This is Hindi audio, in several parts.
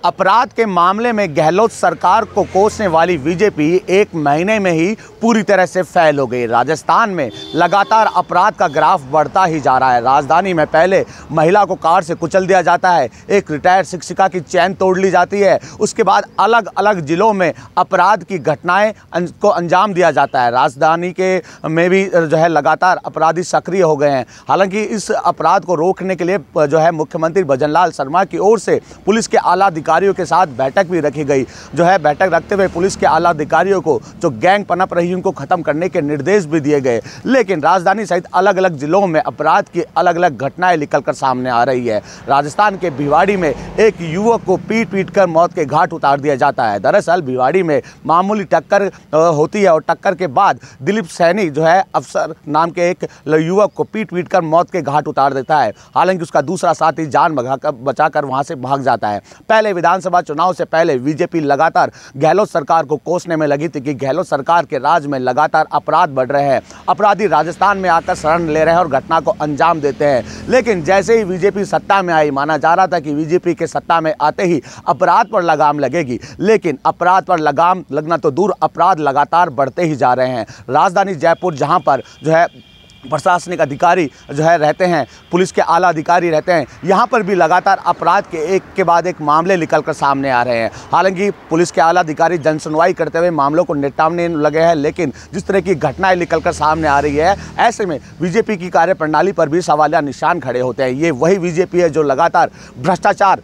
अपराध के मामले में गहलोत सरकार को कोसने वाली बीजेपी एक महीने में ही पूरी तरह से फेल हो गई। राजस्थान में लगातार अपराध का ग्राफ बढ़ता ही जा रहा है। राजधानी में पहले महिला को कार से कुचल दिया जाता है, एक रिटायर्ड शिक्षिका की चैन तोड़ ली जाती है, उसके बाद अलग अलग जिलों में अपराध की घटनाएं को अंजाम दिया जाता है। राजधानी के में भी जो है लगातार अपराधी सक्रिय हो गए हैं। हालांकि इस अपराध को रोकने के लिए जो है मुख्यमंत्री भजनलाल शर्मा की ओर से पुलिस के आला अधिकारियों के साथ बैठक भी रखी गई। जो है बैठक रखते हुए पुलिस के आला अधिकारियों को जो गैंग पनप रही उनको खत्म करने के निर्देश भी दिए गए। लेकिन राजधानी सहित अलग अलग जिलों में अपराध की अलग अलग घटनाएं निकलकर सामने आ रही है। राजस्थान के भिवाड़ी में एक युवक को पीट कर मौत के घाट उतार दिया जाता है। दरअसल भिवाड़ी में मामूली टक्कर होती है और टक्कर के बाद दिलीप सैनी जो है अफसर नाम के एक युवक को पीट कर मौत के घाट उतार देता है। हालांकि उसका दूसरा साथी जान बचाकर वहां से भाग जाता है। पहले विधानसभा चुनाव से पहले बीजेपी लगातार गहलोत सरकार को कोसने में लगी थी कि गहलोत सरकार के राज में लगातार अपराध बढ़ रहे हैं, अपराधी राजस्थान में आकर शरण ले रहे हैं और घटना को अंजाम देते हैं। लेकिन जैसे ही बीजेपी सत्ता में आई, माना जा रहा था कि बीजेपी के सत्ता में आते ही अपराध पर लगाम लगेगी, लेकिन अपराध पर लगाम लगना तो दूर, अपराध लगातार बढ़ते ही जा रहे हैं। राजधानी जयपुर जहां पर जो है प्रशासनिक अधिकारी जो है रहते हैं, पुलिस के आला अधिकारी रहते हैं, यहाँ पर भी लगातार अपराध के एक के बाद एक मामले निकलकर सामने आ रहे हैं। हालांकि पुलिस के आला अधिकारी जनसुनवाई करते हुए मामलों को निपटाने लगे हैं, लेकिन जिस तरह की घटनाएं निकलकर सामने आ रही है, ऐसे में बीजेपी की कार्यप्रणाली पर भी सवालिया निशान खड़े होते हैं। ये वही बीजेपी है जो लगातार भ्रष्टाचार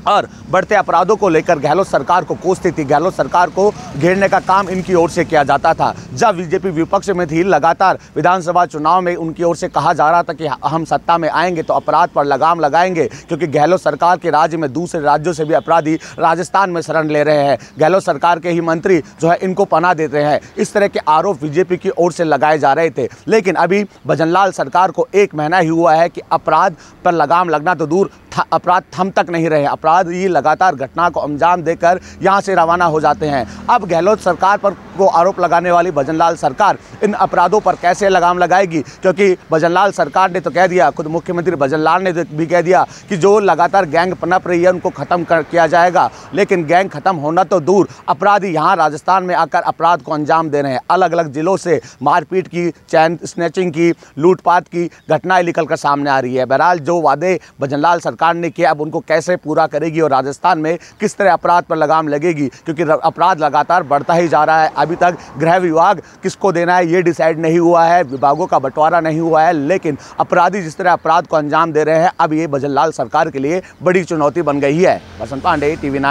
और बढ़ते अपराधों को लेकर गहलोत सरकार को कोसती थी। गहलोत सरकार को घेरने का काम इनकी ओर से किया जाता था। जब बीजेपी विपक्ष में थी, लगातार विधानसभा चुनाव में उनकी ओर से कहा जा रहा था कि हम सत्ता में आएंगे तो अपराध पर लगाम लगाएंगे, क्योंकि गहलोत सरकार के राज्य में दूसरे राज्यों से भी अपराधी राजस्थान में शरण ले रहे हैं। गहलोत सरकार के ही मंत्री जो है इनको पनाह देते हैं। इस तरह के आरोप बीजेपी की ओर से लगाए जा रहे थे। लेकिन अभी भजनलाल सरकार को एक महीना ही हुआ है कि अपराध पर लगाम लगना तो दूर, अपराध थम तक नहीं रहे। अपराध ये लगातार घटना को अंजाम देकर यहां से रवाना हो जाते हैं। अब गहलोत सरकार पर को आरोप लगाने वाली भजनलाल सरकार इन अपराधों पर कैसे लगाम लगाएगी, क्योंकि भजनलाल सरकार ने तो कह दिया, खुद मुख्यमंत्री भजनलाल ने भी कह दिया कि जो लगातार गैंग पनप रही है उनको खत्म किया जाएगा। लेकिन गैंग खत्म होना तो दूर, अपराधी यहाँ राजस्थान में आकर अपराध को अंजाम दे रहे हैं। अलग अलग जिलों से मारपीट की, चैन स्नैचिंग की, लूटपाट की घटनाएं निकलकर सामने आ रही है। बहरहाल जो वादे भजनलाल सरकार ने किया, अब उनको कैसे पूरा करेगी और राजस्थान में किस तरह अपराध पर लगाम लगेगी, क्योंकि अपराध लगातार बढ़ता ही जा रहा है। अभी तक गृह विभाग किसको देना है ये डिसाइड नहीं हुआ है, विभागों का बंटवारा नहीं हुआ है, लेकिन अपराधी जिस तरह अपराध को अंजाम दे रहे हैं, अब ये भजनलाल सरकार के लिए बड़ी चुनौती बन गई है। बसंत पांडे, TV9।